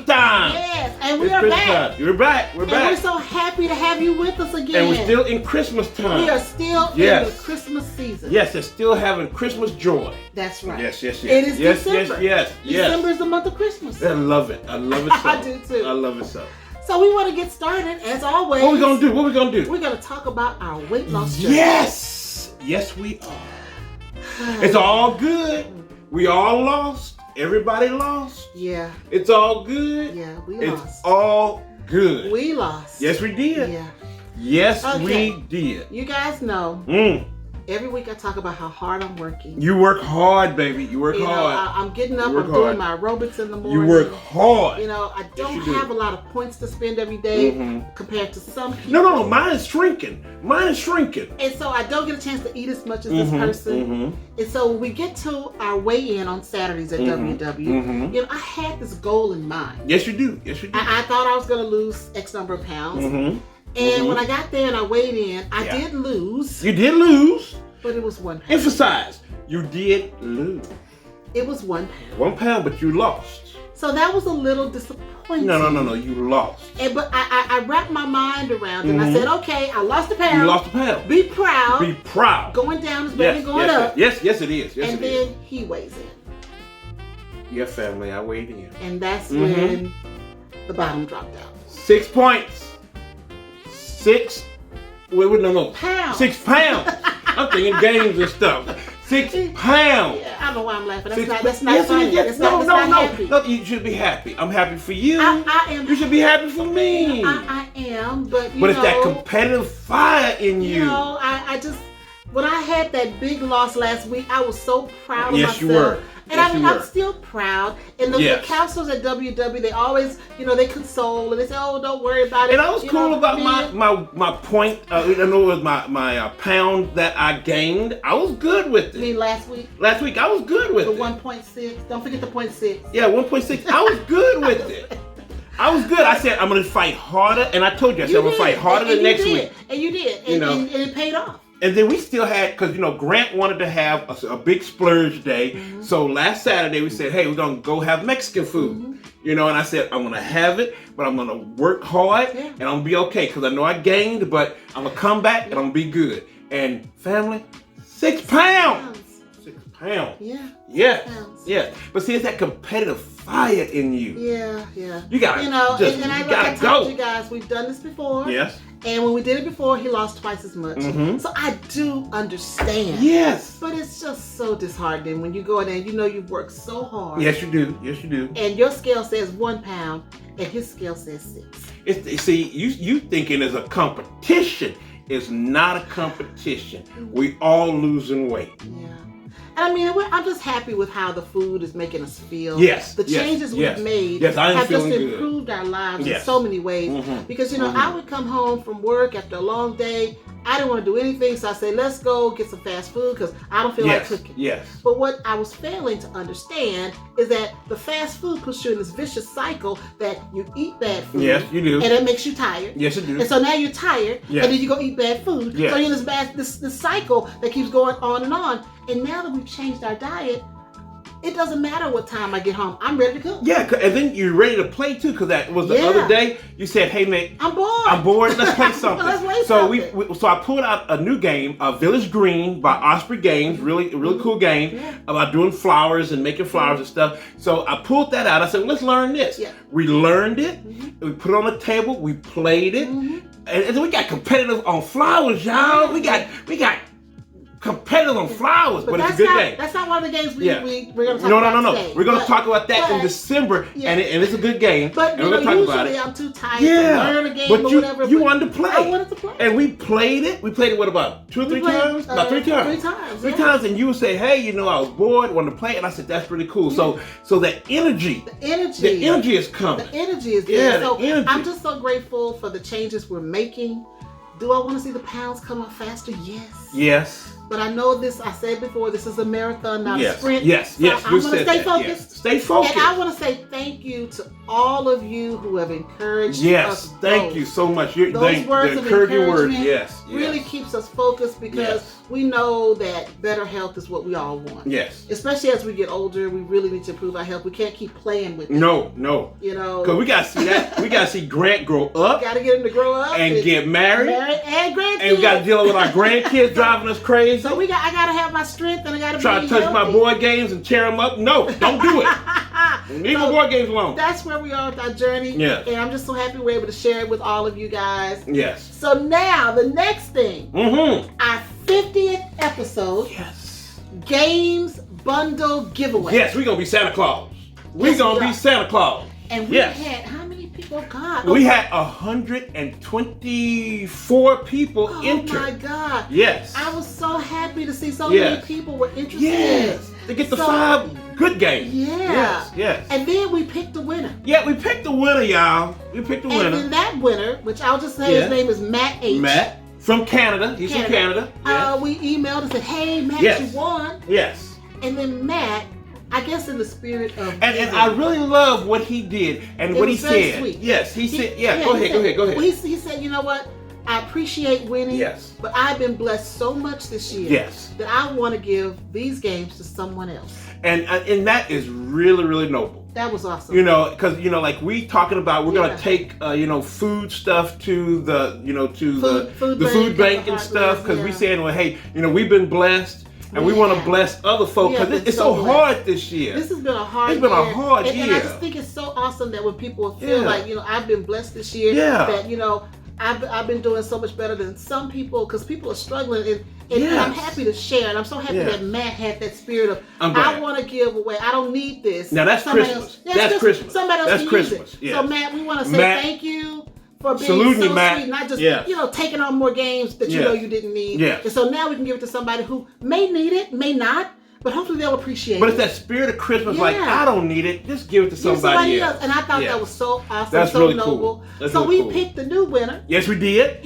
time. Yes, and we are back. We're back. We're and back. we're so happy to have you with us again. And we're still in Christmas time. We are still in the Christmas season. Yes, they're still having Christmas joy. That's right. Yes. It is December. Yes. December is the month of Christmas. I love it. I love it so. I do too. I love it so. So we want to get started, as always. What we gonna do? We're gonna talk about our weight loss journey. Yes, we are. It's all good. We all lost. Everybody lost. Yeah. It's all good. Yeah, we lost. It's all good. We lost. Yes, we did. Yeah. Yes, we did. You guys know. Every week I talk about how hard I'm working. You work hard, baby. You work hard. I'm getting up. I'm doing my aerobics in the morning. You work hard. I don't have a lot of points to spend every day compared to some people. No. Mine is shrinking. And so I don't get a chance to eat as much as this person. And so when we get to our weigh-in on Saturdays at WW, I had this goal in mind. Yes, you do. I thought I was going to lose X number of pounds. And when I got there and I weighed in, I did lose. You did lose. But it was 1 pound. Emphasize, you did lose. It was 1 pound. 1 pound, but you lost. So that was a little disappointing. No, you lost. But I wrapped my mind around it and I said, okay, I lost a pound. You lost a pound. Be proud. Be proud. Going down is better than going up. Yes, it is. And then he weighs in. Yeah, family, I weighed in. And that's when the bottom dropped out. 6 points. 6. No. Pounds. 6 pounds. I'm thinking games and stuff. 6 pounds. Yeah, I don't know why I'm laughing. That's not funny. Yes. No, you should be happy. I'm happy for you. I am. You should be happy for me. I am, but it's that competitive fire in you. I just, when I had that big loss last week, I was so proud of myself. Yes, you were. And I'm still proud. And the counselors at WW, they always, they console and they say, "Oh, don't worry about it." And I was cool about my point. I know it was my pound that I gained. I was good with it. You mean last week? Last week I was good with the it. 1.6. Don't forget the 0.6. Yeah, 1.6. I was good with it. I was good. I said I'm gonna fight harder, and I told you I said I'm gonna fight harder than next week. And you did. And it paid off. And then we still had, because, Grant wanted to have a big splurge day. So last Saturday we said, hey, we're going to go have Mexican food. And I said, I'm going to have it, but I'm going to work hard and I'm going to be okay. Because I know I gained, but I'm going to come back and I'm going to be good. And family, 6 pounds. 6 pounds. Yeah. Yeah. But see, it's that competitive fire in you. Yeah. You got to I told you guys, we've done this before. Yes. And when we did it before, he lost twice as much. So I do understand. Yes. But it's just so disheartening when you go in there and you've worked so hard. Yes, you do. And your scale says 1 pound and his scale says 6. See, you thinking it's a competition. It's not a competition. We all losing weight. Yeah. And I'm just happy with how the food is making us feel. Yes. The changes we've made have just improved our lives in so many ways. Because, I would come home from work after a long day. I didn't want to do anything. So I said, let's go get some fast food because I don't feel like cooking. Yes. But what I was failing to understand is that the fast food puts you in this vicious cycle that you eat bad food. Yes, you do. And it makes you tired. Yes, it do. And so now you're tired. Yes. And then you go eat bad food. Yes. So you're in this cycle that keeps going on and on. And now that we've changed our diet, it doesn't matter what time I get home. I'm ready to cook. Yeah, and then you're ready to play too, because that was the other day. You said, "Hey, Nick, I'm bored. Let's play something." Let's play something. So I pulled out a new game, Village Green by Osprey Games. Really cool game about doing flowers and making flowers and stuff. So I pulled that out. I said, "Let's learn this." Yeah. We learned it. We put it on the table. We played it, and then we got competitive on flowers, y'all. We got competitive on flowers, but it's a good game. That's not one of the games we're going to talk about today. We're going to talk about that in December, and it's a good game. But we're going to talk about it. I'm too tired to learn a game or whatever. You wanted to play. I wanted to play. And we played it. We played it, what, about 2 or 3 times? About 3 times. 3 times. 3 times, and you would say, hey, I was bored, wanted to play, and I said, that's pretty cool. So that energy. The energy is coming. The energy is there. Yeah, the energy. I'm just so grateful for the changes we're making. Do I want to see the pounds come off faster? Yes. Yes. But I know this, I said before, this is a marathon, not a sprint. Yes, so yes. I'm going to stay focused. Yes. Stay focused. And I want to say thank you to all of you who have encouraged us. Yes, thank you so much. Those words of encouragement yes, really keeps us focused because we know that better health is what we all want. Yes. Especially as we get older, we really need to improve our health. We can't keep playing with it. No. You know. Because we got to see that. We got to see Grant grow up. Got to get him to grow up. And get married. And grandkids. And we got to deal with our grandkids driving us crazy. So I got to have my strength and I got to try to touch healthy. my board games and tear them up. No, don't do it. Leave my board games alone. That's where we are with our journey. Yes. And I'm just so happy we're able to share it with all of you guys. Yes. So now the next thing, our 50th episode. Yes. Games bundle giveaway. Yes, we're gonna be Santa Claus. We're gonna be Santa Claus. And we had how many people? God, we had 124 people enter. Oh my God! Yes, I was so happy to see so many people were interested. Yes, to get the 5 good games. Yeah. Yes. And then we picked the winner. Yeah, we picked the winner, y'all. We picked the winner. And then that winner, which I'll just say his name is Matt H. Matt from Canada. He's from Canada. Yes. We emailed and said, "Hey, Matt, you won." Yes. And then Matt, I guess in the spirit of and I really love what he did and what he said. Sweet. Yes, he said, go ahead. Well, he said, you know what? I appreciate winning, but I've been blessed so much this year that I want to give these games to someone else. And that is really, really noble. That was awesome. You know, because like we talking about, we're gonna take food stuff to the the food bank and stuff because we saying, well, hey, we've been blessed. And we want to bless other folks because it's so hard this year. This has been a hard year. It's been a hard year. And I just think it's so awesome that when people feel like, I've been blessed this year, that, I've been doing so much better than some people because people are struggling. And I'm happy to share. And I'm so happy that Matt had that spirit of, I want to give away. I don't need this. Now that's Christmas. That's Christmas. Somebody else can use it. So, Matt, we want to say thank you for being so sweet, not just taking on more games that you know you didn't need. And so now we can give it to somebody who may need it, may not, but hopefully they'll appreciate it. But it's that spirit of Christmas, like I don't need it, just give it to somebody else. And I thought that was so awesome, that's so really noble. Cool. So we picked the new winner. Yes, we did.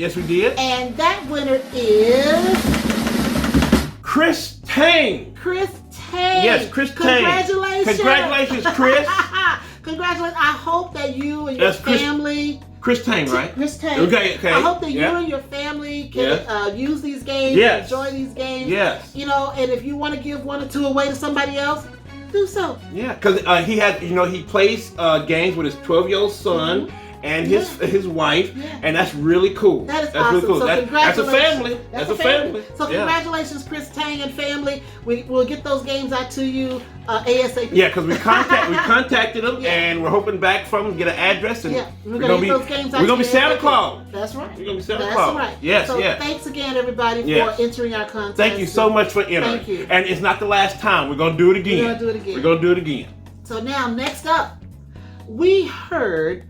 And that winner is Chris Tang. Chris Tang. Yes, Chris Tang. Congratulations, Chris. Congratulations. I hope that you and your family. Chris Tang, right? Chris Tang. Okay. I hope that you and your family can use these games, enjoy these games. Yes. And if you want to give 1 or 2 away to somebody else, do so. Yeah, because he had, he plays games with his 12-year-old son and his wife, and that's really cool. That is awesome. Really cool. So that's a family. That's a family. So congratulations, Chris Tang and family. We'll get those games out to you ASAP. Yeah, because we contacted them and we're hoping back from them, get an address, and we're gonna get those games out. We're gonna be Santa Claus. That's right. We're gonna be Santa Claus. That's right. Yes, so thanks again, everybody, for entering our contest. Thank you so much for entering. Thank you. And it's not the last time. We're gonna do it again. We're gonna do it again. So now, next up, we heard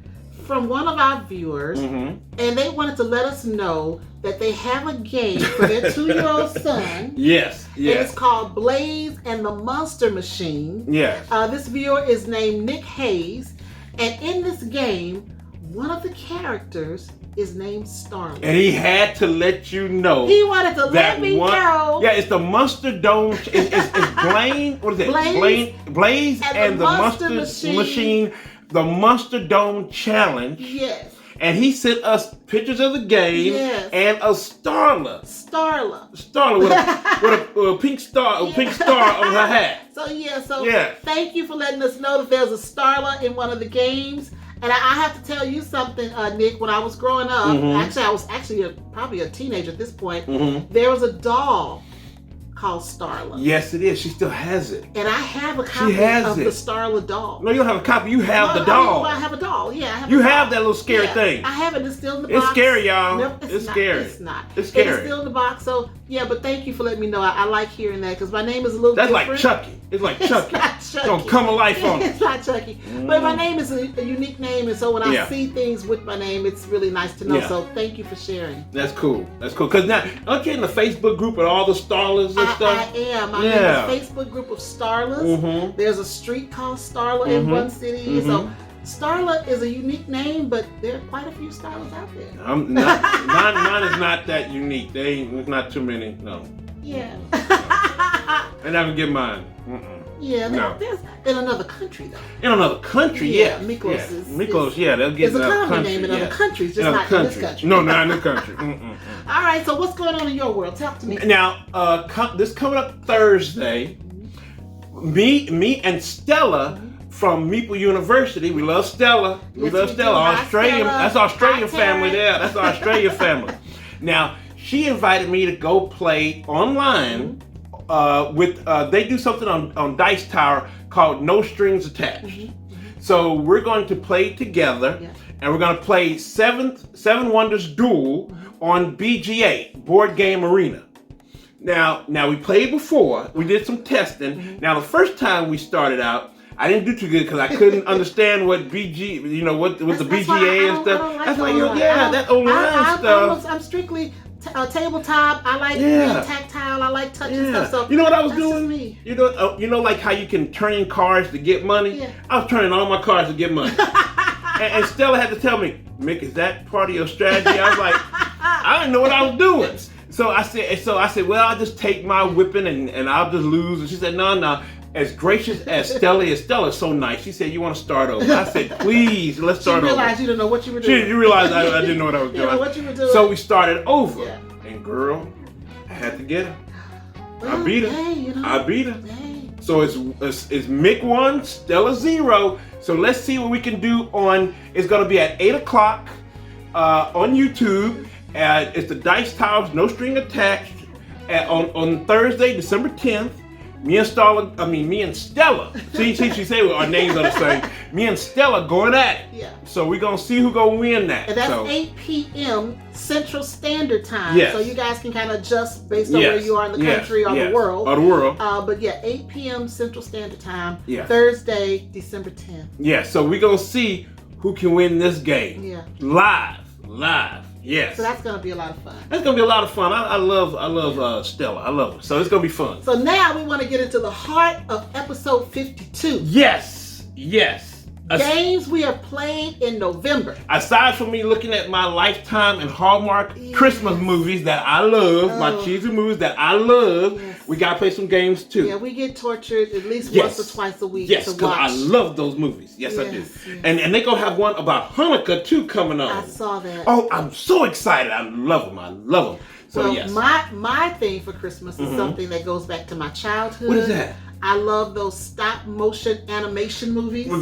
from one of our viewers, and they wanted to let us know that they have a game for their 2-year-old son. Yes. And it's called Blaze and the Monster Machine. Yes. This viewer is named Nick Hayes, and in this game, one of the characters is named Starla. And he had to let you know. He wanted to let me know. Yeah, it's the Monster Dome. It's Blaine. What is it? Blaze and the Monster Machine. The Monster Dome Challenge. Yes. And he sent us pictures of the game and a Starla with a pink star, on her hat. So thank you for letting us know that there's a Starla in one of the games. And I have to tell you something, Nick. When I was growing up, I was probably a teenager at this point. There was a doll called Starla. Yes, it is. She still has it. And I have a copy of the Starla doll. No, you don't have a copy. You have the doll. I have a doll. Yeah, I have. You have that little scary thing. I have it. It's still in the box. It's scary, y'all. Nope, it's scary. It's not. It's scary. It's still in the box. So but thank you for letting me know. I like hearing that because my name is a little different. That's like Chucky. It's like Chucky. It's not Chucky. Don't come alive on it. It's not Chucky. But my name is a unique name, and so when I see things with my name, it's really nice to know. So thank you for sharing. That's cool. Because now, aren't you in the Facebook group with all the Starlas and stuff? I am. I'm in the Facebook group of Starlas. There's a street called Starla in one city. So Starla is a unique name, but there are quite a few Starlas out there. Mine is not that unique. There's not too many. No. Yeah. And I can get mine. Yeah, there's in another country though. In another country, yeah. Miklos is Miklos, they'll get it's a common name in other countries, just not in this country. No, not in this country. All right, so what's going on in your world? Talk to me. Now, this coming up Thursday, me and Stella from Maple University. We love Stella. We love Stella. Australian. That's Australian family there. That's our Australian family. Now, she invited me to go play online. They do something on Dice Tower called No Strings Attached. So we're going to play together, and we're going to play Seven Wonders Duel on BGA, Board Game Arena. Now we played before. We did some testing. Now the first time we started out, I didn't do too good because I couldn't understand what BG, what the BGA and stuff. That's why that online stuff. I'm strictly tabletop. I like being tactile. I like touching stuff. So you know what I was doing? Me. You know, like how you can turn in cards to get money. Yeah. I was turning all my cards to get money. and Stella had to tell me, Mick, is that part of your strategy? I was like, I didn't know what I was doing. So I said, well, I'll just take my whipping and I'll just lose. And she said, no. As gracious as Stella's so nice. She said, you want to start over? I said, please, let's start over. You realized you didn't know what you were doing. You realized I didn't know what I was doing. You know what you were doing. So we started over. Yeah. And girl, I had to get her. Well, I beat her. Hey, I beat her. Hey. So it's Mick 1, Stella 0. So let's see what we can do it's going to be at 8 o'clock on YouTube. It's the Dice Towers, No String Attached. On Thursday, December 10th. Me and Stella. See, she said our names are the same. Me and Stella going at it. Yeah. So we're going to see who's going to win that. And that's 8 p.m. Central Standard Time. Yes. So you guys can kind of adjust based on where you are in the country or the world. Or the world. But 8 p.m. Central Standard Time. Yeah. Thursday, December 10th. Yeah. So we're going to see who can win this game. Yeah. Live. Yes. So that's going to be a lot of fun. That's going to be a lot of fun. I love Stella. I love her. So it's going to be fun. So now we want to get into the heart of episode 52. Yes. Games we have played in November. Aside from me looking at my Lifetime and Hallmark Christmas movies that I love, my cheesy movies that I love, we got to play some games too. Yeah, we get tortured at least once or twice a week to watch. Yes, because I love those movies. Yes, I do. Yes. And they're going to have one about Hanukkah too coming on. I saw that. Oh, I'm so excited. I love them. So well, my thing for Christmas is something that goes back to my childhood. What is that? I love those stop motion animation movies.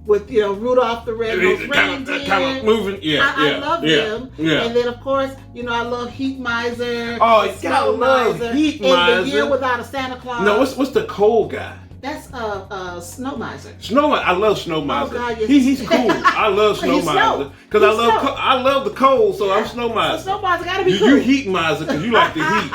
With Rudolph the Red-Nosed Reindeer, kind of moving, I love them. Yeah. And then of course, I love Heat Miser. Oh, you gotta love Heat Miser. And The Year Without a Santa Claus. No, what's the cold guy? That's Snow Miser. I love Snow Miser. Oh God, yes. He's cool. I love Snow Miser because I love the cold, so I'm Snow Miser. So Snow Miser gotta be cool. You Heat Miser because you like the heat.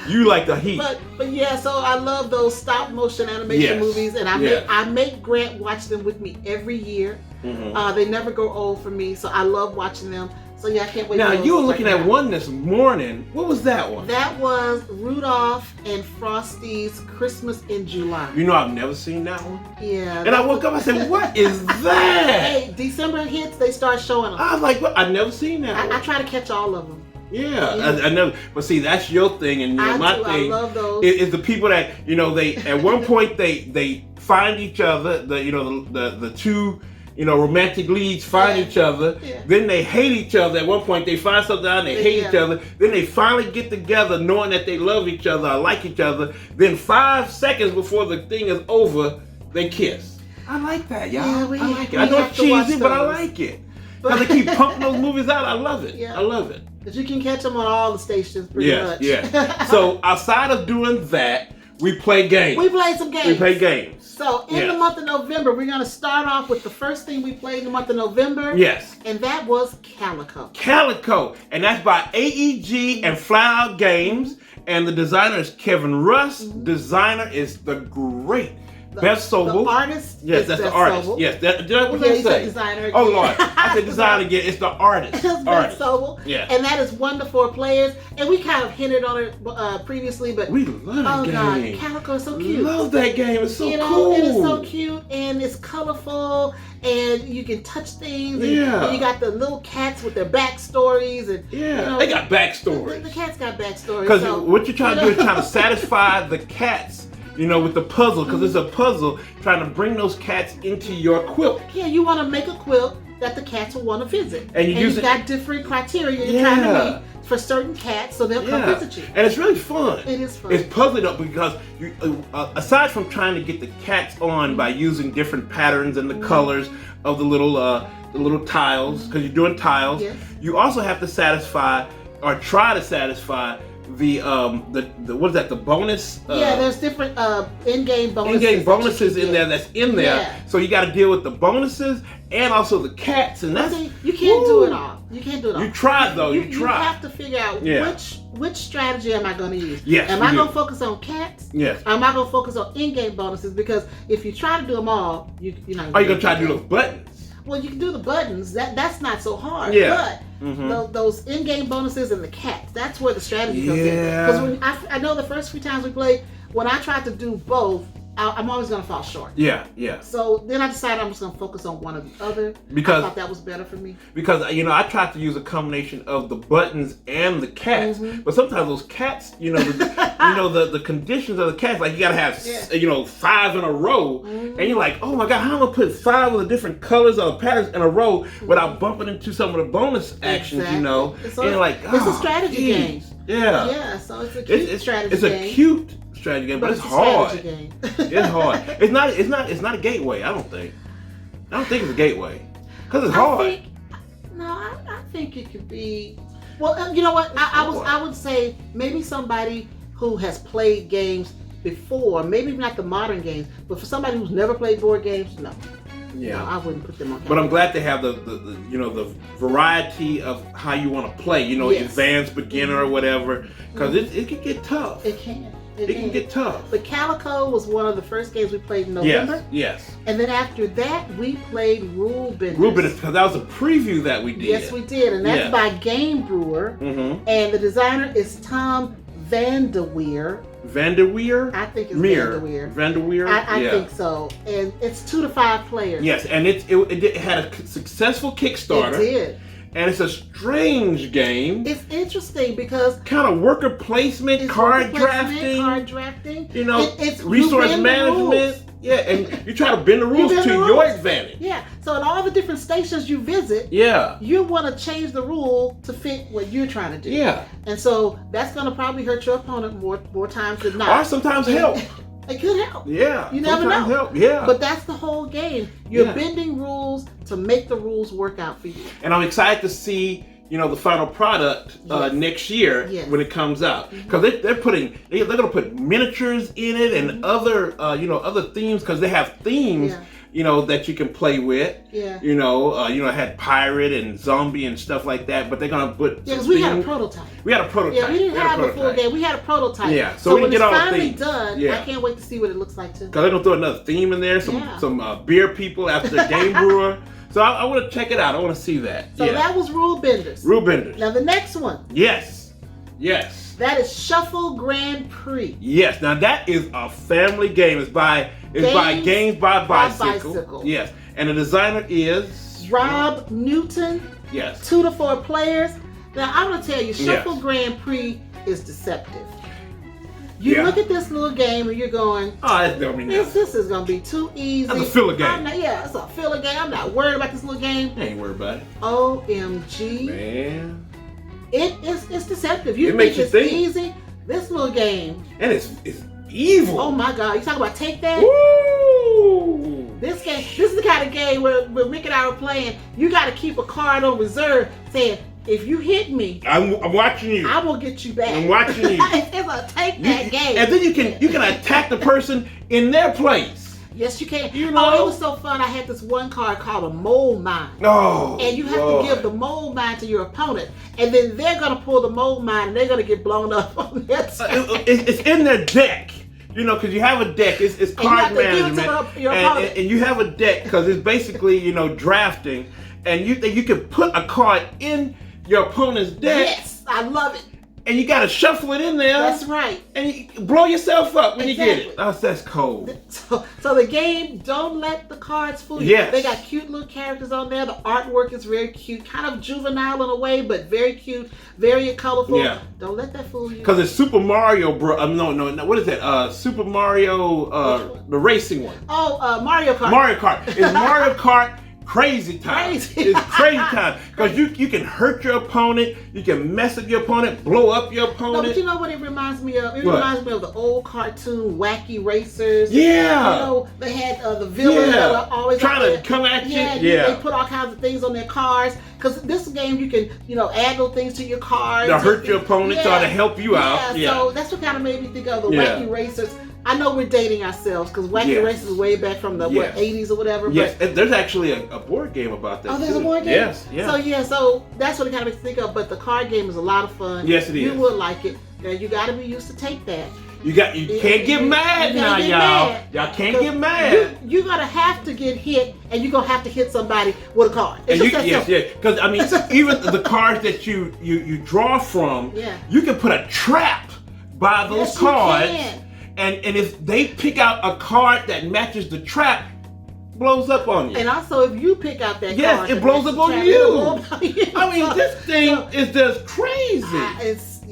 You like the heat. But yeah, so I love those stop motion animation movies, and I make Grant watch them with me every year. They never go old for me, so I love watching them. So yeah, I can't wait. Now you were looking at one this morning. What was that one? That was Rudolph and Frosty's Christmas in July. I've never seen that one. Yeah. And I woke up, I said, "What is that?" Hey, December hits, they start showing them. I was like, "What? I've never seen that." I try to catch all of them. Yeah. I never. But see, that's your thing, and my thing. I love those. Is the people that they at one point they find each other. The two. Romantic leads find each other. Yeah. Then they hate each other. At one point, they find something out and they hate each other. Then they finally get together knowing that they love each other or like each other. Then 5 seconds before the thing is over, they kiss. I like that, y'all. Yeah, I like it. I know it's cheesy, but I like it. Because they keep pumping those movies out. I love it. Yeah. I love it. Because you can catch them on all the stations pretty much. Yeah. So outside of doing that, we play games. We played some games. We play games. So in the month of November, we're going to start off with the first thing we played in the month of November. Yes. And that was Calico. Calico. And that's by AEG and Fly Out Games. And the designer is Kevin Russ. Designer is the great Best Sobel. The artist. Yes, that's the artist. Sobel. Yes, what did I say? Designer again. Oh Lord, I said designer again. It's the artist. It's Best Sobel. Yeah. And that is 1 to 4 players. And we kind of hinted on it previously, but we love that game. God, Calico is so cute. Love that game. It's so cool. And it's so cute and it's colorful and you can touch things. And, and you got the little cats with their backstories and they got backstories. The cats got backstories. Because what you're trying to do is trying to satisfy the cats. With the puzzle, because it's a puzzle trying to bring those cats into your quilt. Yeah, you want to make a quilt that the cats will want to visit. And you've got different criteria you're trying to meet for certain cats, so they'll come visit you. And it's really fun. It is fun. It's puzzling up because you, aside from trying to get the cats on by using different patterns and the colors of the little tiles, because you're doing tiles, you also have to satisfy or try to satisfy the what is that? The bonus? There's different in-game bonuses. In-game bonuses in there. That's in there. Yeah. So you got to deal with the bonuses and also the cats, and that's you can't do it all. You can't do it all. You tried though. You tried. You have to figure out which strategy am I going to use. Yes. Am I going to focus on cats? Yes. Or am I going to focus on in-game bonuses? Because if you try to do them all, you're not. Are you going to try to do those buttons? Well, you can do the buttons. That's not so hard. Yeah. But those in-game bonuses and the cats, that's where the strategy comes in. Because when I know the first few times we played, when I tried to do both, I'm always going to fall short. Yeah. So then I decided I'm just going to focus on one or the other. Because I thought that was better for me. Because I tried to use a combination of the buttons and the cats, but sometimes those cats, the conditions of the cats, like you got to have 5 in a row, and you're like, oh my God, how am I gonna put 5 of the different colors or patterns in a row without bumping into some of the bonus actions, So and you're like, it's a strategy game. Yeah. So it's a cute strategy game. It's a cute strategy game, but it's hard. It's hard. It's not a gateway. I don't think it's a gateway because it's hard. I think it could be. Well, you know what? I would say maybe somebody who has played games before, maybe not the modern games, but for somebody who's never played board games, no. Yeah, no, I wouldn't put them on. But I'm glad they have the variety of how you want to play. Advanced, beginner, or whatever, because it can get tough. It can. It can get tough. But Calico was one of the first games we played in November. Yes. And then after that, we played Rule Benders. Rule Benders, because that was a preview that we did. Yes, we did, and that's by Game Brewer. And the designer is Tom Vanderweer. Vanderweer? I think it's Vanderweer. Vanderweer? I think so. And it's 2 to 5 players. Yes, and it had a successful Kickstarter. It did. And it's a strange game. It's interesting because kind of worker placement, card drafting. It's resource management. Yeah, and you try to bend the rules to your advantage. Yeah. So in all the different stations you visit, you want to change the rule to fit what you're trying to do. Yeah. And so that's going to probably hurt your opponent more times than not. Or sometimes help. It could help. Yeah. You never know. Help. Yeah. But that's the whole game. You're bending rules to make the rules work out for you. And I'm excited to see, the final product next year when it comes out, because they're going to put miniatures in it and other other themes, because they have themes. That you can play with. Yeah. It had pirate and zombie and stuff like that, but they're gonna put. Yeah, because we had a prototype. Yeah, we didn't have a full game. We had a prototype. Yeah, so we when didn't it's get all finally done, I can't wait to see what it looks like too. Because they're gonna throw another theme in there, some beer people after the Game Brewer. So I want to check it out. I want to see that. So that was Rule Benders. Rule Benders. Now the next one. Yes. That is Shuffle Grand Prix. Yes. Now that is a family game. It's by Games by Bicycle. Yes. And the designer is Rob Newton. Yes. 2 to 4 players. Now I'm gonna tell you, Shuffle Grand Prix is deceptive. You look at this little game and you're going, this is gonna be too easy. That's a filler game. It's a filler game. I'm not worried about this little game. I ain't worried about it. OMG. Man. It's deceptive. You think it's easy? This little game. And it's evil. Oh my God. You talk about Take That? Woo! This is the kind of game where Rick and I were playing, you got to keep a card on reserve saying, if you hit me, I'm watching you. I will get you back. I'm watching you. It's a Take That game. And then you can attack the person in their place. Yes, you can. It was so fun. I had this one card called a mold mine. Oh, and you have to give the mold mine to your opponent, and then they're gonna pull the mold mine, and they're gonna get blown up on that side. It's in their deck. You know, because you have a deck. It's card management, and you have a deck because it's basically, you know, drafting, and you can put a card in your opponent's deck. Yes, I love it. And you gotta shuffle it in there. That's right. And you blow yourself up when you get it. That's cold. So the game, don't let the cards fool you. Yes. They got cute little characters on there. The artwork is very cute, kind of juvenile in a way, but very cute, very colorful. Yeah. Don't let that fool you. Because it's Super Mario no. What is that? Super Mario, the racing one. Oh, Mario Kart. Mario Kart. It's Mario Kart. Crazy time. It's crazy time because you can hurt your opponent, you can mess up your opponent, blow up your opponent. No, but you know what it reminds me of? It reminds me of the old cartoon Wacky Racers. Yeah. You know, they had the villain that were always trying to come at you. Yeah. They put all kinds of things on their cars. Because this game, you can, you know, add those things to your cards. To hurt your opponent or to help you out. Yeah, so that's what kind of made me think of the Wacky Racers. I know we're dating ourselves because Wacky Racers is way back from the 80s or whatever. Yes, there's actually a board game about that. Oh, there's a board game? Yes. So that's what it kind of makes me think of. But the card game is a lot of fun. Yes, it is. You will like it. Now, you got to be used to take that. You can't get mad now, y'all. Y'all can't get mad. You're gonna have to get hit, and you're gonna have to hit somebody with a card. Because I mean, even the cards that you draw from, you can put a trap by those cards. And if they pick out a card that matches the trap, blows up on you. And also, if you pick out that card, it blows up on you. I mean, this thing is just crazy.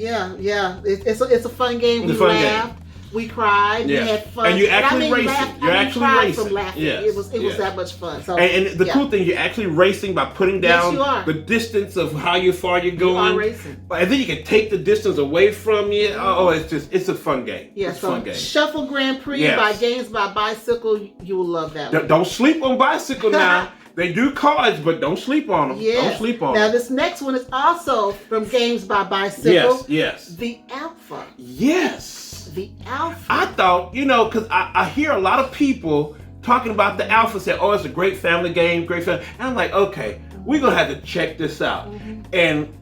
It's a fun game. We laughed, we cried, we had fun. And you actually racing. You're actually racing. From laughing. It was that much fun. So, and the cool thing, you're actually racing by putting down the distance of how far you're going. You are racing. And then you can take the distance away from you. Oh, it's a fun game. Yeah, it's a fun game. Shuffle Grand Prix by Games by Bicycle. You will love that one. Don't sleep on Bicycle now. They do cards, but don't sleep on them. Yes. Don't sleep on them. Now, this next one is also from Games by Bicycle. Yes. The Alpha. Yes. The Alpha. I thought, because I hear a lot of people talking about the Alpha, say, oh, it's a great family game, great family. And I'm like, okay, we're going to have to check this out. And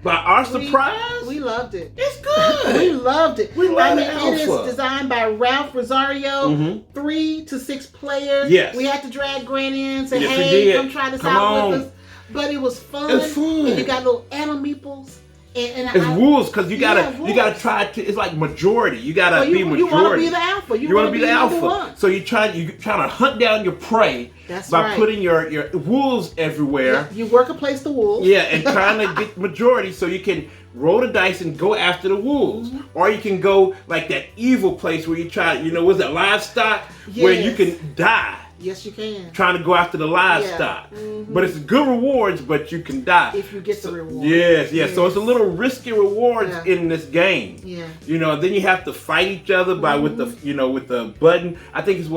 by our surprise, we loved it. It's good. We loved it. We love the Alpha. It is designed by Ralph Rosario. 3 to 6 players. Yes. We had to drag Granny in and say, hey, come try this out with us. But it was fun. It's fun. And you got little animeeples. And it's rules because you gotta try to. It's like majority. You gotta be majority. You want to be the alpha. You want to be the alpha. So you trying to hunt down your prey by putting your wolves everywhere. Yeah, you work a place the wolves. Yeah, and trying to get majority so you can roll the dice and go after the wolves, or you can go like that evil place where you try. Was it livestock where you can die? Yes, you can. Trying to go after the livestock. But it's good rewards, but you can die. If you get the reward. Yes. So it's a little risky rewards in this game. Yeah. Then you have to fight each other by with the button. I think it's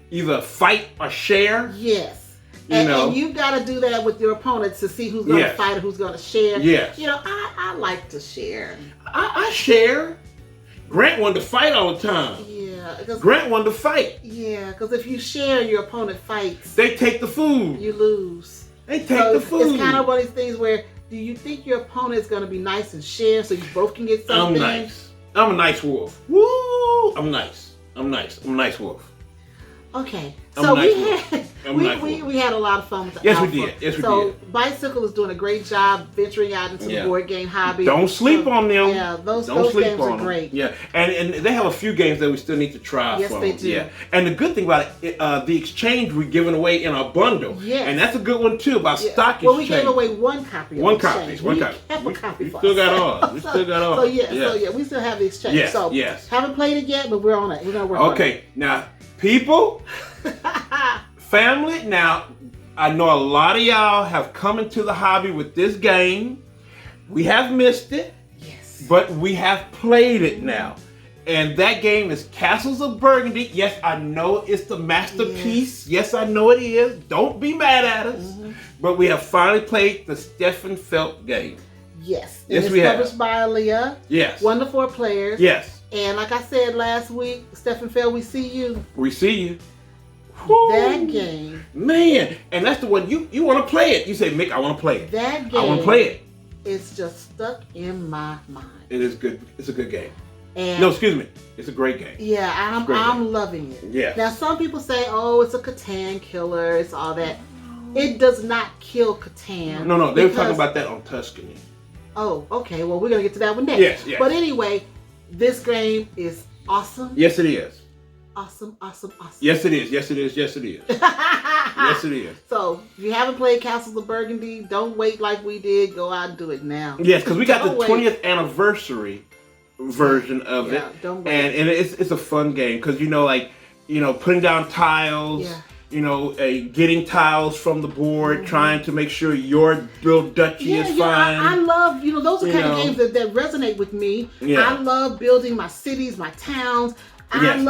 either fight or share. Yes. And you got to do that with your opponents to see who's going to fight or who's going to share. Yes. I like to share. I share. Grant wanted to fight all the time. Grant wanted to fight. Yeah, because if you share, your opponent fights. They take the food. You lose. They take the food. It's kind of one of these things where, do you think your opponent's going to be nice and share so you both can get something? I'm nice. I'm a nice wolf. Woo! I'm nice. I'm a nice wolf. Okay, so we had a lot of fun with the Alpha. We did. So Bicycle is doing a great job venturing out into the board game hobby. Don't sleep on them. Yeah, those games are great. Yeah, and they have a few games that we still need to try. Yes, they do. Yeah, and the good thing about it, the exchange we're giving away in our bundle. Yes, and that's a good one too about stock exchange. Well, we gave away one copy. One copy. We kept a copy. We still got ours. We still got ours. So we still have the exchange. Yes. Haven't played it yet, but we're on it. We're gonna work on it. Okay, now people. Family, now I know a lot of y'all have come into the hobby with this game. We have missed it, but we have played it now. And that game is Castles of Burgundy. Yes, I know it's the masterpiece. Yes, I know it is. Don't be mad at us. But we have finally played the Stefan Feld game. Yes, we have. It's published by Aaliyah. Yes. 1 to 4 players. Yes. And like I said last week, Stefan Feld, we see you. We see you. That game, man, and that's the one you want to play it. You say, Mick, I want to play it. That game, I want to play it. It's just stuck in my mind. It is good. It's a good game. And no, excuse me. It's a great game. Yeah, I'm loving it. Yeah. Now some people say, "Oh, it's a Catan killer. It's all that." It does not kill Catan. No. They were talking about that on Tuscany. Oh, okay. Well, we're gonna get to that one next. Yes. But anyway, this game is awesome. Yes, it is. Awesome. Yes, it is. Yes, it is. Yes, it is. Yes, it is. So, if you haven't played Castles of Burgundy, don't wait like we did. Go out and do it now. Yes, because we got the 20th anniversary version of it. Don't wait. And it's a fun game because, putting down tiles. Yeah. Getting tiles from the board, trying to make sure your little duchy is fine. I love, those are kind of games that resonate with me. Yeah. I love building my cities, my towns. I'm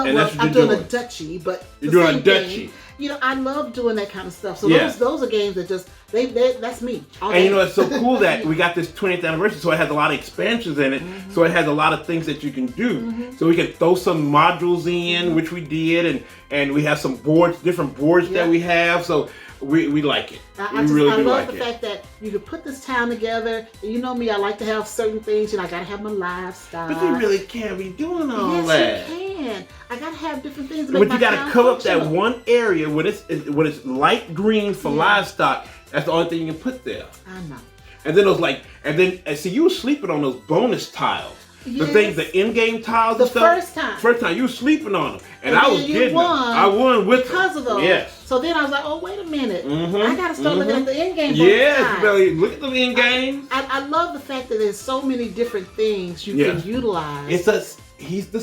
doing a duchy, but you're doing a duchy. I love doing that kind of stuff. So those are games that just that's me. And it's so cool that we got this 20th anniversary, so it has a lot of expansions in it. So it has a lot of things that you can do. So we can throw some modules in, which we did, and we have some different boards that we have. So we like it. I love the fact that you can put this town together. And you know me, I like to have certain things. I gotta have my livestock. But you really can't be doing all that. Yes, you can. I gotta have different things. To make but you gotta cover up that one area when it's light green for livestock. That's the only thing you can put there. I know. And then see, you were sleeping on those bonus tiles. Yes. The things, the in-game tiles and stuff. First time you were sleeping on them. And I was getting them. I won with because of those. Yes. So then I was like, oh, wait a minute. I got to start looking at the in-game. Yes, you better look at the in-games. I love the fact that there's so many different things you can utilize. He's the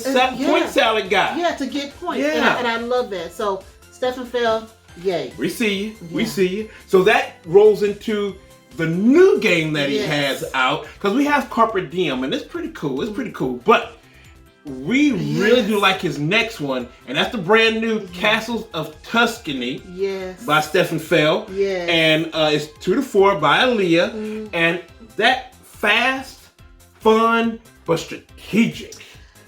point salad guy. Yeah, to get points. Yeah. And I love that. So, Stefan Fell, yay. We see you. Yeah. We see you. So that rolls into the new game that he has out, because we have Carpe Diem, and it's pretty cool. It's pretty cool. But we really do like his next one, and that's the brand new Castles of Tuscany by Stefan Fell. Yes. And it's 2 to 4 by Aaliyah. And that fast, fun, but strategic.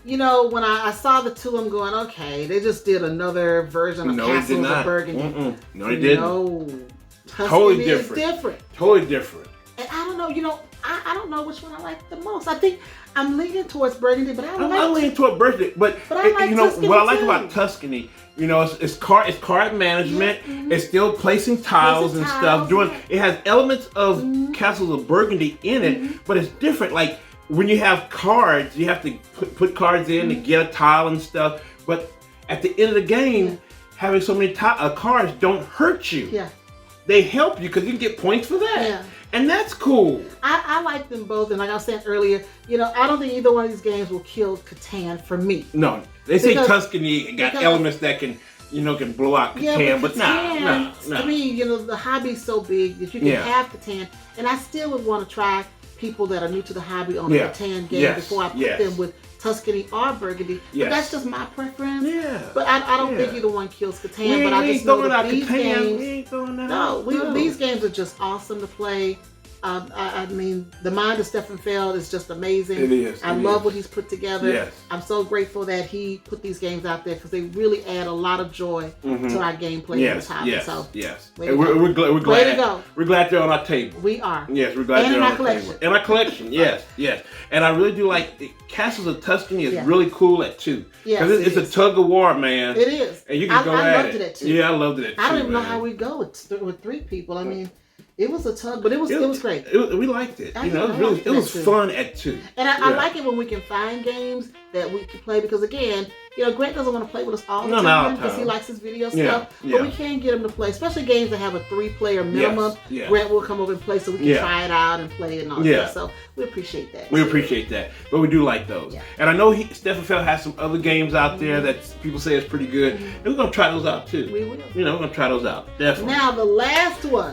When I saw the two, I'm going, okay, they just did another version of Castles of Burgundy. No, they didn't. No. Tuscany totally is different. Totally different. And I don't know, I don't know which one I like the most. I think I'm leaning towards Burgundy, but I'm leaning toward Burgundy. But I like Tuscany what I like about Tuscany, it's card management. It's still placing tiles and stuff. It has elements of Castles of Burgundy in it, but it's different. Like when you have cards, you have to put cards in to get a tile and stuff. But at the end of the game, having so many cards don't hurt you. Yeah. They help you because you can get points for that. Yeah. And that's cool. I like them both. And like I was saying earlier, I don't think either one of these games will kill Catan for me. No. They say Tuscany got elements that can blow out Catan, but nah. I mean, the hobby's so big that you can have Catan. And I still would want to try people that are new to the hobby on the Catan game before I put them with Tuscany or Burgundy. But that's just my preference. Yeah. But I don't think either one kills Catan. But I just know that these games. These games are just awesome to play. I mean, the mind of Stefan Feld is just amazing. It is. I love what he's put together. Yes. I'm so grateful that he put these games out there because they really add a lot of joy to our gameplay in this hobby. Yes. And we're glad. Way to go. We're glad they're on our table. We are. Yes, we're glad they're on our collection. In our collection, yes. And I really do like Castles of Tuscany is really cool at 2. Because it's a tug of war, man. It is. And you can go at it. I loved it at 2. Yeah, I loved it at 2. I don't even know how we go with 3 people. I mean, it was a tug, but it was great. We liked it. It was fun at 2. And I like it when we can find games that we can play because again, Grant doesn't want to play with us all the time because he likes his video stuff. But we can get him to play, especially games that have a 3-player minimum. Grant will come over and play so we can try it out and play it and all that. So we appreciate that. We appreciate that. But we do like those. Yeah. And I know Stefan Feld has some other games out there that people say is pretty good. And we're going to try those out too. We will. We're going to try those out. Definitely. Now the last one.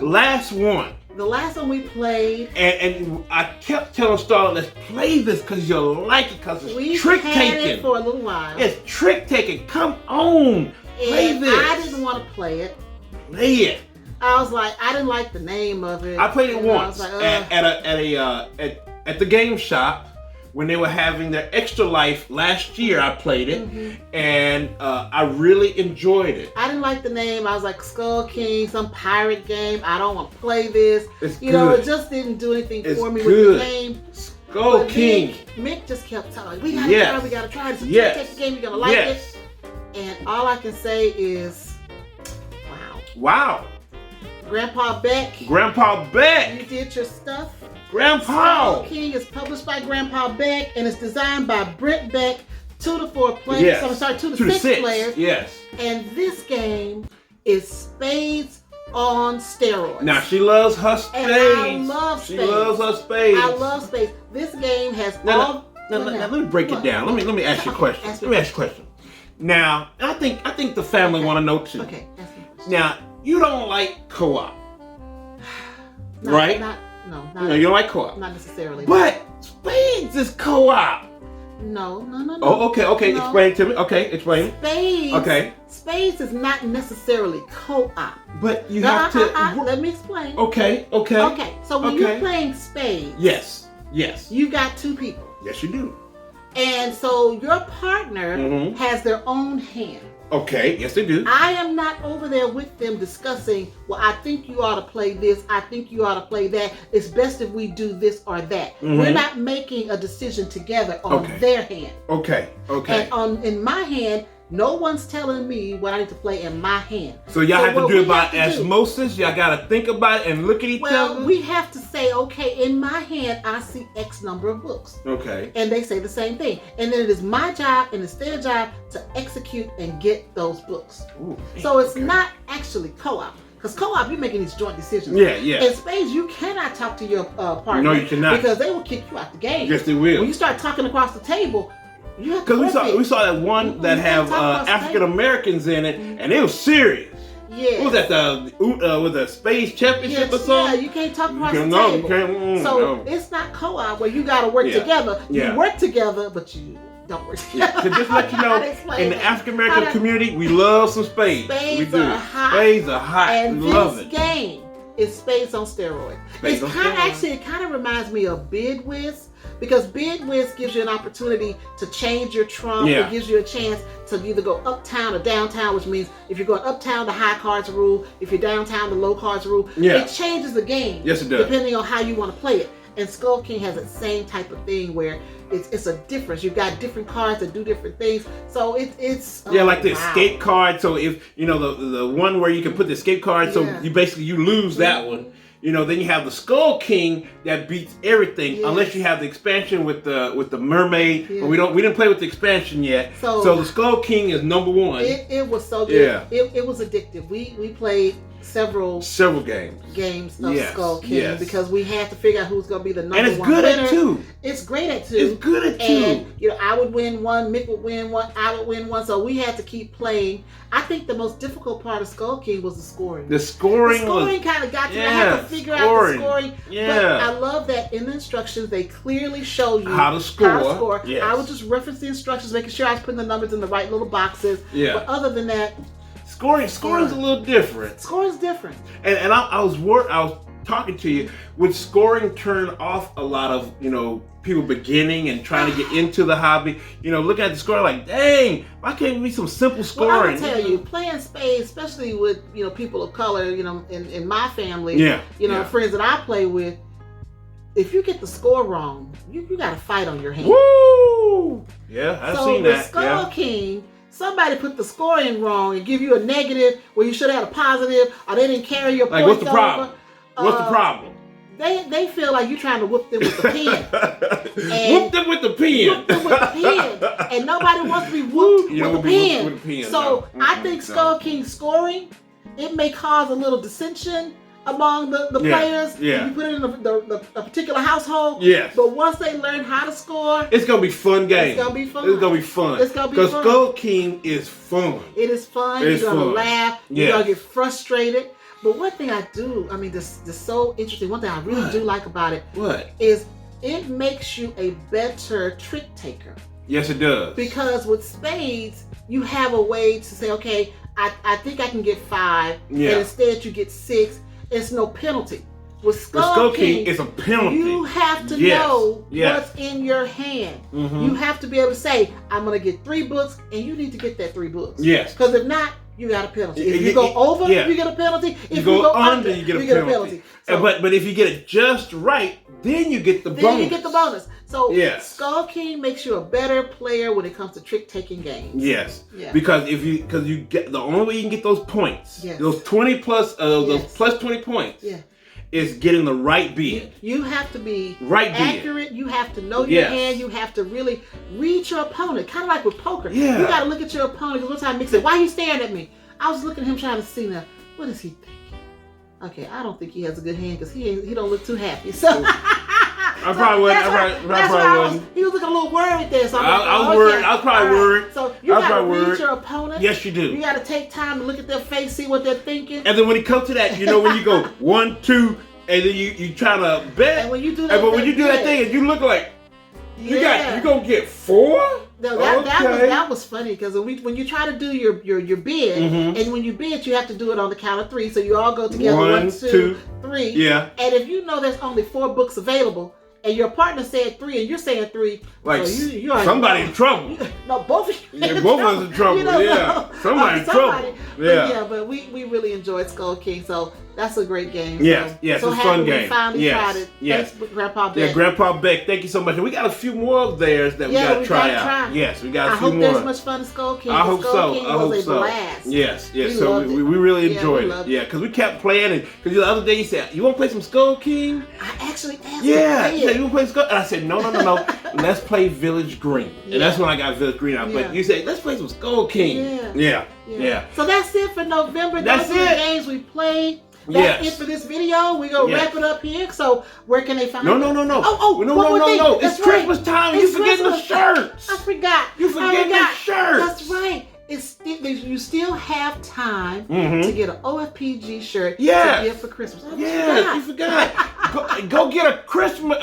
The last one we played. And I kept telling Starla, let's play this because you'll like it because it's trick taking. We've had it for a little while. It's trick taking. Come on. Play this. I didn't want to play it. Play it. I was like, I didn't like the name of it. I played it once at the game shop. When they were having their Extra Life last year, I played it, and I really enjoyed it. I didn't like the name. I was like, Skull King, some pirate game. I don't want to play this. It's good. It just didn't do anything for me with the name. Skull King. Mick just kept telling me, we gotta try this. It's a game, you're gonna like it. And all I can say is, wow. Grandpa Beck. You did your stuff. Grandpa. Skull King is published by Grandpa Beck and it's designed by Brent Beck. 2 to 4 players. Yes. So I'm sorry, 2 to 6 players. Yes. And this game is spades on steroids. Now she loves her spades. And I love spades. She loves her spades. I love spades. This game has Now, let me break it down. Let me ask you a question. Now, I think the family want to know too. Okay, ask me a question. Now, you don't like co-op, right? No, you don't like co-op. Not necessarily. But spades is co-op. No. Oh, okay. No. Explain to me. Okay, explain. Spades. Okay. Spades is not necessarily co-op. But you have to. Let me explain. Okay. So when you're playing spades. Yes. You got 2 people. Yes, you do. And so your partner has their own hand. Okay, yes they do. I am not over there with them discussing, well, I think you ought to play this, I think you ought to play that. It's best if we do this or that. We're not making a decision together on their hand. Okay. And in my hand, no one's telling me what I need to play in my hand. So y'all have to do it by osmosis? Y'all got to think about it and look at each other? Well, we have to say, okay, in my hand, I see X number of books. Okay. And they say the same thing. And then it is my job and it's their job to execute and get those books. Ooh, so it's not actually co-op. Because co-op, you're making these joint decisions. Yeah. In spades, you cannot talk to your partner. No, you cannot. Because they will kick you out the game. Yes, they will. When you start talking across the table, because we saw that one that have African Americans in it, and it was serious. Yeah. What was that, with the space championship or something? Yeah, you can't talk across the table. So it's not co-op where you got to work together. You work together, but you don't work together. To just let you know, in the African American community, we love some spades. Spades are hot. Spades are hot. And we love it. This game is spades on steroids. It kind of reminds me of Bid Whiz. Because Bid Whiz gives you an opportunity to change your trump. It gives you a chance to either go uptown or downtown, which means if you're going uptown, the high cards rule. If you're downtown, the low cards rule. It changes the game. Yes, it does. Depending on how you want to play it. And Skull King has the same type of thing where it's a difference. You've got different cards that do different things. So it's like the escape card. So if the one where you can put the escape card, so you lose that one. Then you have the Skull King that beats everything, unless you have the expansion with the mermaid. But we didn't play with the expansion yet. So the Skull King is number 1. It was so good. It was addictive. We played several games of Skull King because we had to figure out who's going to be the number 1 winner. And it's good at 2. It's great at 2. And I would win 1, Mick would win 1, I would win 1. So we had to keep playing. I think the most difficult part of Skull King was the scoring. The scoring kind of got to me. I had to figure out the scoring. Yeah. But I love that in the instructions they clearly show you how to score. Yes. I would just reference the instructions, making sure I was putting the numbers in the right little boxes. Yeah. But other than that, Scoring's a little different. Scoring's different. And I was talking to you. Would scoring turn off a lot of people beginning and trying to get into the hobby? Looking at the score like, dang, why can't it be some simple scoring? Well, I will tell you, playing spades, especially with people of color, in my family, friends that I play with, if you get the score wrong, you got to fight on your hand. Woo! Yeah, I've seen that. So with Skull King, somebody put the scoring wrong and give you a negative where you should have had a positive, or they didn't carry your points over. What's the problem? What's the problem? They feel like you're trying to whoop them with the pen. Whoop them with the pen. Whoop them with the pen. And nobody wants to be whooped with the pen. So I think Skull King's scoring, it may cause a little dissension among the players. Yeah. You put it in a particular household. Yes. But once they learn how to score, it's gonna be fun game. It's gonna be fun. Because Skull King is fun. It is fun. You're gonna laugh. You're gonna get frustrated. But one thing this is so interesting. One thing I really do like about it is it makes you a better trick taker. Yes, it does. Because with spades, you have a way to say, okay, I think I can get 5, and instead you get 6. It's no penalty. With Skull King, it's a penalty. You have to know what's in your hand. Mm-hmm. You have to be able to say, I'm going to get 3 books, and you need to get that 3 books. Yes. Because if not, you got a penalty. If you go over, you get a penalty. If you go under, you get a penalty. So, but if you get it just right, then you get the bonus. Then you get the bonus. So Skull King makes you a better player when it comes to trick-taking games. Yes. Yeah. Because you get the only way you can get those points, those 20 plus, those plus 20 points. Yeah. Is getting the right bid. You have to be accurate. You have to know your hand. You have to really read your opponent. Kind of like with poker. Yeah. You got to look at your opponent. Because one time Mick said, "Why are you staring at me?" I was looking at him trying to see now. What is he thinking? Okay, I don't think he has a good hand because he don't look too happy. So I probably wasn't. He was looking a little worried there. So I was worried. I was probably worried. So you got to read your opponent. Yes, you do. You got to take time to look at their face, see what they're thinking. And then when it comes to that, when you go 1, 2, and then you try to bet. And when you do that, that thing, and you look like you gonna get 4. No, that was funny because when you try to do your bid, and when you bid, you have to do it on the count of 3. So you all go together. 1, 2, 3. Yeah. And if you know there's only 4 books available, and your partner said 3, and you're saying 3, like you're somebody in trouble. No, both of you. Yeah, both of us in trouble. Somebody in trouble. But we really enjoyed Skull King, so that's a great game. Yes, it's a fun game. We finally tried it. Thanks, Grandpa Beck. Yeah, Grandpa Beck, thank you so much. And we got a few more of theirs that we got to try out. Yes, we got a few more. I hope there's much fun in Skull King. I hope so. King was a blast. Yes. So we really enjoyed it. Yeah, because we kept playing it. Because the other day you said, "You want to play some Skull King?" I actually asked. Yeah, you want to play Skull? And I said, "No. Let's play Village Green." And that's when I got Village Green out. But you said, "Let's play some Skull King." Yeah. So that's it for November. Those are the games we played. That's it for this video. We're going to wrap it up here. So where can they find No. No. It's Christmas time. You're forgetting the shirts. I forgot. You're forgetting the shirts. That's right. You still have time to get an OFPG shirt to give for Christmas. You forgot. Go get a Christmas.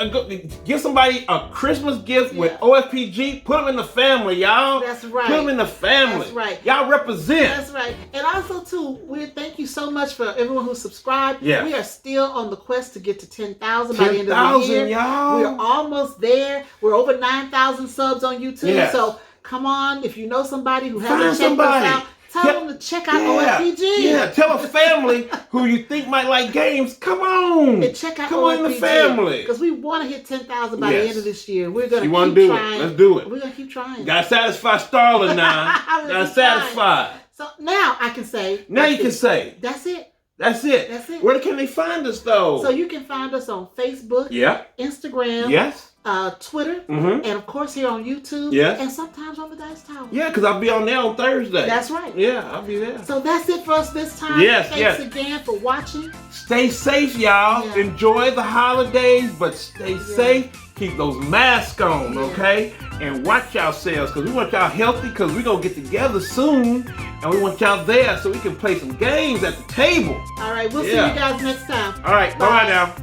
Give somebody a Christmas gift with OFPG. Put them in the family, y'all. That's right. Put them in the family. That's right. Y'all represent. That's right. And also too, we thank you so much for everyone who subscribed. Yeah. We are still on the quest to get to 10,000 by the end of the year. Y'all. We're almost there. We're over 9,000 subs on YouTube. Yes. So come on, if you know somebody who hasn't checked us out, tell them to check out OFPG. Yeah, tell a family who you think might like games. Come on. And check out Come OFPG. on in the family. Because we want to hit 10,000 by the end of this year. We're going to keep trying. Let's do it. We're going to keep trying. Got to satisfy Starla now. Got to satisfy. So now I can say. Now you can say. That's it. That's it. Where can they find us though? So you can find us on Facebook. Instagram. Yes. Twitter, and of course here on YouTube, and sometimes on the Dice Tower. Yeah, because I'll be on there on Thursday. That's right. Yeah, I'll be there. So that's it for us this time. Thanks again for watching. Stay safe, y'all. Enjoy the holidays, but stay safe. Keep those masks on, okay? And watch yourselves, because we want y'all healthy, because we're going to get together soon, and we want y'all there so we can play some games at the table. All right, we'll see you guys next time. All right, bye now.